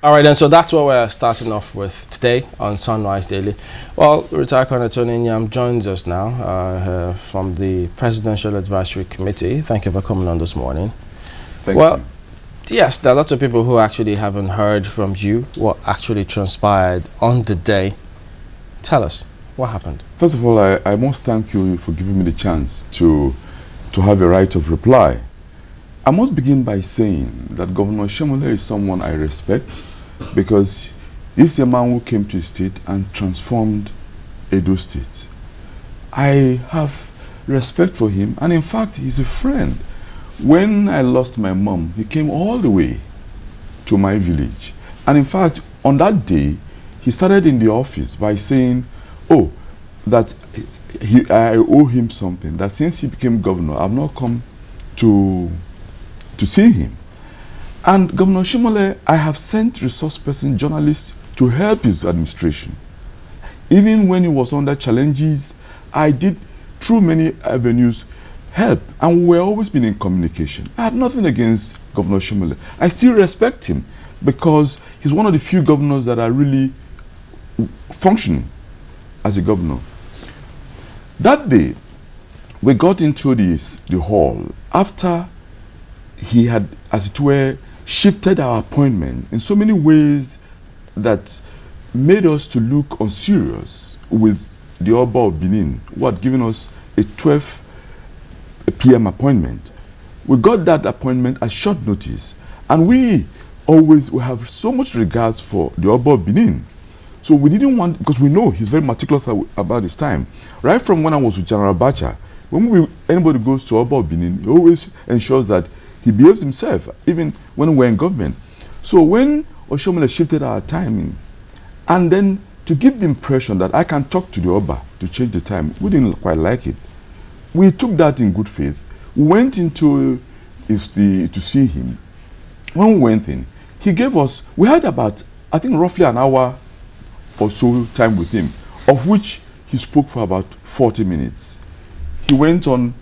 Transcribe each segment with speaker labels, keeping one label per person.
Speaker 1: All right, then, so that's what we're starting off with today on Sunrise Daily. Well, retired Colonel Nyiam joins us now from the Presidential Advisory Committee. Thank you for coming on this morning.
Speaker 2: Thank you.
Speaker 1: Yes, there are lots of people who actually haven't heard from you what actually transpired on the day. Tell us, what happened?
Speaker 2: First of all, I must thank you for giving me the chance to have a right of reply. I must begin by saying that Governor Oshiomhole is someone I respect because he's a man who came to the state and transformed Edo State. I have respect for him, and in fact, he's a friend. When I lost my mom, he came all the way to my village. And in fact, on that day, he started in the office by saying, oh, that I owe him something, that since he became governor, I've not come to see him. And Governor Oshiomhole, I have sent resource person journalists to help his administration. Even when he was under challenges, I did, through many avenues, help, and we're always been in communication. I have nothing against Governor Oshiomhole. I still respect him because he's one of the few governors that are really functioning as a governor. That day, we got into the hall after he had, as it were, shifted our appointment in so many ways that made us to look unserious with the Oba of Benin, who had given us a 12 p.m. appointment. We got that appointment at short notice, and we have so much regards for the Oba of Benin. So we didn't want, because we know he's very meticulous about his time. Right from when I was with General Abacha, when anybody goes to Oba of Benin, he always ensures that he behaves himself, even when we're in government. So when Oshiomhole shifted our timing, and then to give the impression that I can talk to the Oba to change the time, we didn't quite like it. We took that in good faith. We went into to see him. When we went in, he gave us, we had about, I think, roughly an hour or so time with him, of which he spoke for about 40 minutes. He went on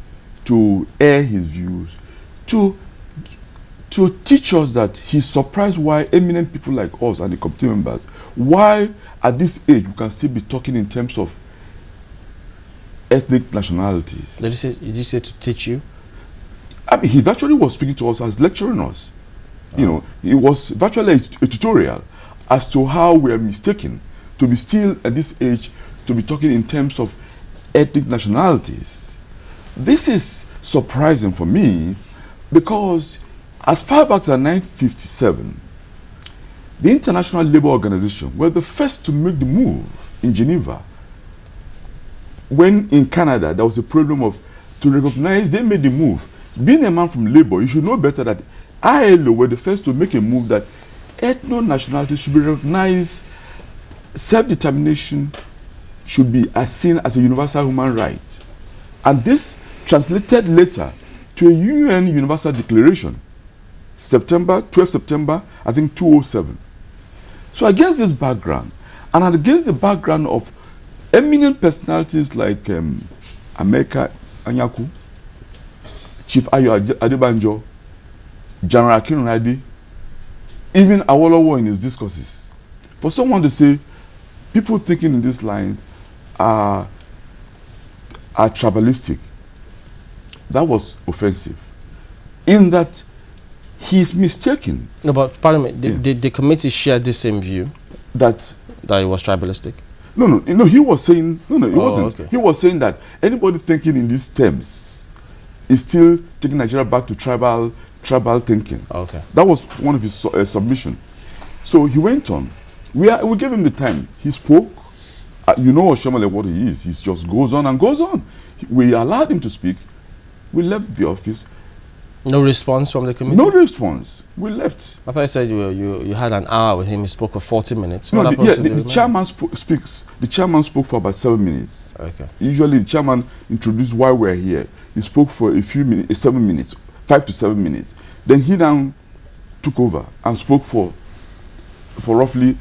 Speaker 2: to air his views, to teach us that he's surprised why eminent people like us and the committee members, why at this age we can still be talking in terms of ethnic nationalities.
Speaker 1: Did you say to teach you?
Speaker 2: I mean, he virtually was speaking to us as lecturing us. You know, it was virtually a tutorial as to how we are mistaken to be still at this age to be talking in terms of ethnic nationalities. This is surprising for me because as far back as 1957, the International Labour Organization were the first to make the move in Geneva. When in Canada there was a problem of to recognize, they made the move. Being a man from Labour, you should know better that ILO were the first to make a move that ethno-nationality should be recognized, self-determination should be seen as a universal human right. And this translated later to a UN Universal Declaration, 12 September, I think 2007. So against this background, and against the background of eminent personalities like America Anyaku, Chief Ayo Adebanjo, General Akinradi, even Awolowo in his discourses, for someone to say people thinking in these lines are tribalistic, that was offensive. In that he's mistaken.
Speaker 1: No, but pardon me, did the committee share the same view? That it was tribalistic?
Speaker 2: No, he was saying, it wasn't.
Speaker 1: Okay.
Speaker 2: He was saying that anybody thinking in these terms is still taking Nigeria back to tribal thinking.
Speaker 1: Okay.
Speaker 2: That was one of his submission. So he went on. We gave him the time. He spoke. You know Oshiomhole what he is. He just goes on and goes on. We allowed him to speak. We left the office.
Speaker 1: No response from the committee?
Speaker 2: No response. We left.
Speaker 1: I thought you said you had an hour with him. He spoke for 40 minutes.
Speaker 2: No,
Speaker 1: what
Speaker 2: the chairman speaks. The chairman spoke for about 7 minutes.
Speaker 1: Okay.
Speaker 2: Usually the chairman introduced why we're here. He spoke for a few minutes, 7 minutes, 5 to 7 minutes. Then he now took over and spoke for roughly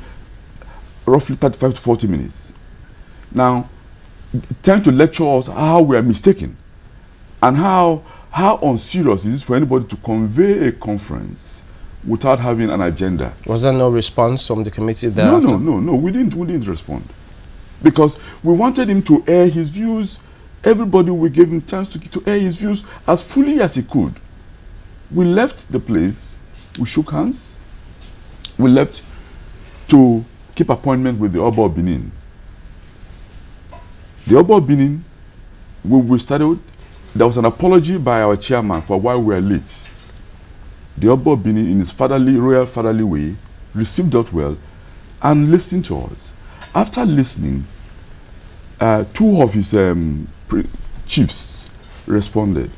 Speaker 2: 35 to 40 minutes. Now, trying to lecture us how we are mistaken and how unserious it is for anybody to convey a conference without having an agenda.
Speaker 1: Was there no response from the committee there?
Speaker 2: No, we didn't respond. Because we wanted him to air his views. Everybody, we gave him chance to air his views as fully as he could. We left the place, we shook hands, we left to keep appointment with the Oba of Benin. The Oba of Benin, we started, there was an apology by our chairman for why we were late. The Oba of Benin, in his royal fatherly way, received us well and listened to us. After listening, two of his chiefs responded.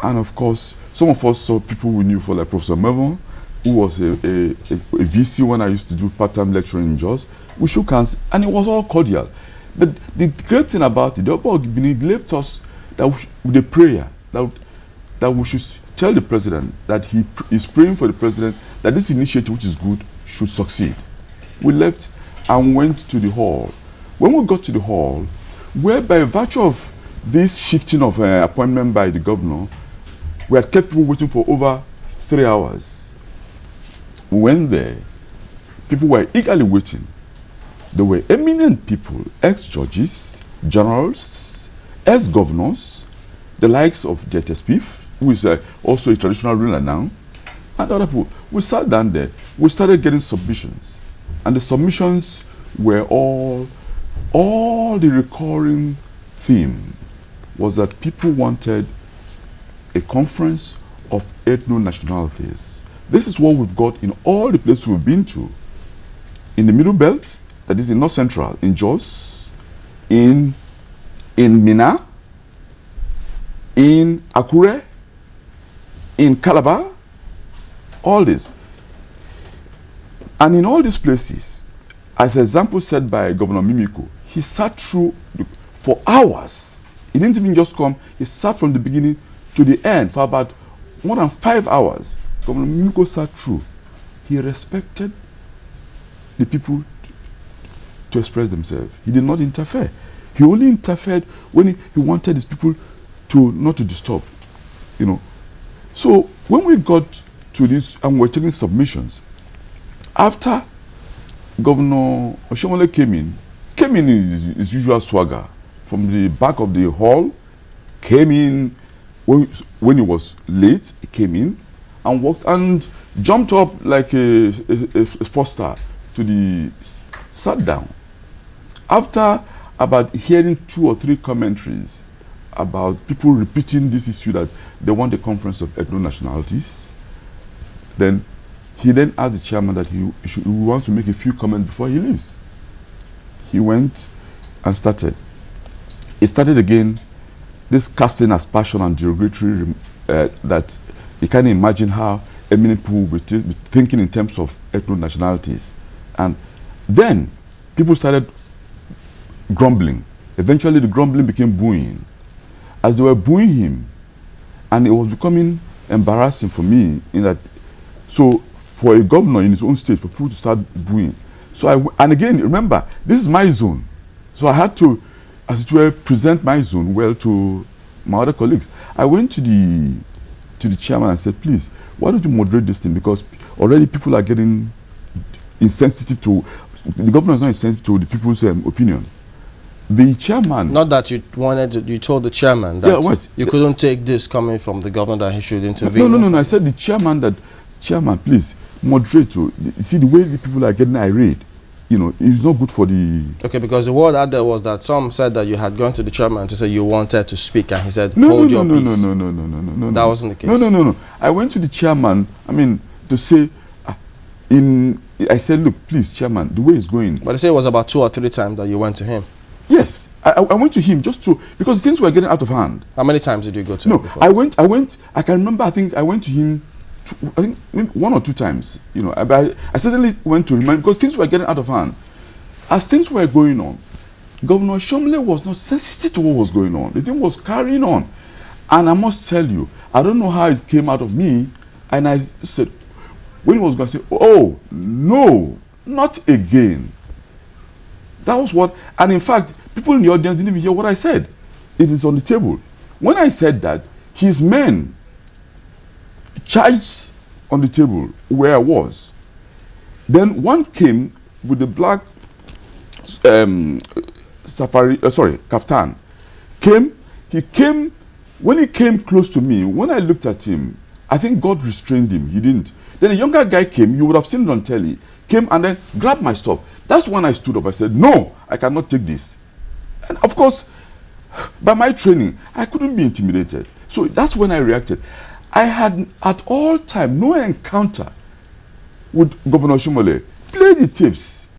Speaker 2: And of course, some of us saw people we knew, for like Professor Mevon, who was a VC when I used to do part-time lecturing in Jos. We shook hands, and it was all cordial. But the great thing about it, the Oba of Benin left us that with a prayer that we should tell the president that he is praying for the president that this initiative, which is good, should succeed. We left and went to the hall. When we got to the hall, where by virtue of this shifting of appointment by the governor, we had kept people waiting for over 3 hours. We went there. People were eagerly waiting. There were eminent people, ex-judges, generals, ex-governors, the likes of JTSPIF, who is also a traditional ruler now, and other people. We sat down there. We started getting submissions. And the submissions were all the recurring theme was that people wanted a conference of ethno-nationalities. This is what we've got in all the places we've been to. In the Middle Belt, that is in North Central, in Jos, in Mina, in Akure, in Calabar, all this. And in all these places, as an example said by Governor Mimiko, he sat through for hours. He didn't even just come, he sat from the beginning to the end for about more than 5 hours. Governor Mimiko sat through. He respected the people to express themselves. He did not interfere. He only interfered when he wanted his people to not to disturb, you know. So when we got to this and we're taking submissions, after Governor Oshiomhole came in his usual swagger from the back of the hall, came in when he was late, he came in and walked and jumped up like a sports star sat down. After about hearing 2 or 3 commentaries about people repeating this issue that they want a conference of ethno-nationalities, then he then asked the chairman that he wants to make a few comments before he leaves. He went and started. He started again this casting aspersion and derogatory that you can't imagine how eminent people will be thinking in terms of ethno-nationalities. And then people started grumbling. Eventually the grumbling became booing. As they were booing him, and it was becoming embarrassing for me in that, so for a governor in his own state, for people to start booing. So and again, remember, this is my zone. So I had to, as it were, present my zone well to my other colleagues. I went to the chairman and said, please, why don't you moderate this thing? Because already people are getting insensitive to, the governor is not insensitive to the people's opinion. The chairman...
Speaker 1: Not that you wanted, you told the chairman that you couldn't take this coming from the governor, that he should intervene.
Speaker 2: No, I said the chairman that, chairman, please, moderate. You see, the way the people are getting irate, you know, it's not good for the...
Speaker 1: Okay, because the word out there was that some said that you had gone to the chairman to say you wanted to speak, and he said, hold your peace.
Speaker 2: No.
Speaker 1: That wasn't the case.
Speaker 2: No. I went to the chairman, to say, I said, look, please, chairman, the way it's going...
Speaker 1: But they say it was about 2 or 3 times that you went to him.
Speaker 2: Yes, I went to him just to, because things were getting out of hand.
Speaker 1: How many times did you go to him before?
Speaker 2: I can remember, I think I went to him, I think maybe 1 or 2 times, you know. I certainly went to him because things were getting out of hand. As things were going on, Governor Oshiomhole was not sensitive to what was going on. The thing was carrying on. And I must tell you, I don't know how it came out of me, and I said, when he was going to say, oh, no, not again. That was what, and in fact, people in the audience didn't even hear what I said. It is on the table. When I said that, his men charged on the table where I was. Then one came with the black kaftan. He came, when he came close to me, when I looked at him, I think God restrained him. He didn't. Then a younger guy came, you would have seen it on telly, came and then grabbed my stuff. That's when I stood up. I said, no, I cannot take this. And of course, by my training, I couldn't be intimidated. So that's when I reacted. I had at all time no encounter with Governor Oshiomhole. Play the tapes.